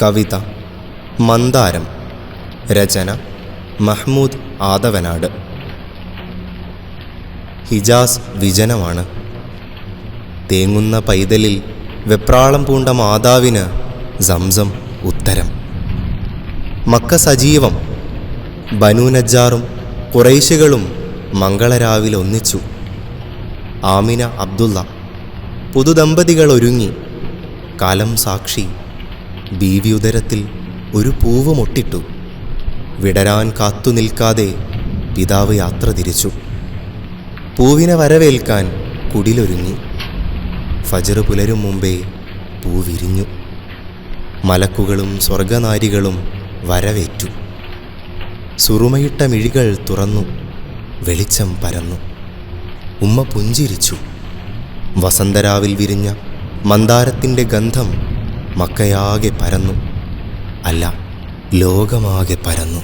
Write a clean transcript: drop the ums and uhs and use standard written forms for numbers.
കവിത മന്ദാരം. രചന മഹ്മൂദ് ആദവനാട്. ഹിജാസ് വിജനമാണ്. തേങ്ങുന്ന പൈതലിൽ വെപ്രാളം പൂണ്ട മാതാവിന് സംസം ഉത്തരം. മക്ക സജീവം. ബനൂ നജ്ജാറും ഖുറൈശികളും മംഗളരാവിൽ ഒന്നിച്ചു. ആമിന അബ്ദുള്ള പുതുദമ്പതികൾ ഒരുങ്ങി. കാലം സാക്ഷി. ബീവി ഉദരത്തിൽ ഒരു പൂവ് മൊട്ടിട്ടു. വിടരാൻ കാത്തു നിൽക്കാതെ പിതാവ് യാത്ര തിരിച്ചു. പൂവിനെ വരവേൽക്കാൻ കുടിലൊരുങ്ങി. ഫജ്ർ പുലരും മുമ്പേ പൂ വിരിഞ്ഞു. മലക്കുകളും സ്വർഗനാരികളും വരവേറ്റു. സുറുമയിട്ട മിഴികൾ തുറന്നു. വെളിച്ചം പരന്നു. ഉമ്മ പുഞ്ചിരിച്ചു. വസന്തരാവിൽ വിരിഞ്ഞ മന്ദാരത്തിൻ്റെ ഗന്ധം മക്കയാകെ പരന്നു. അല്ല, ലോകമാകെ പരന്നു.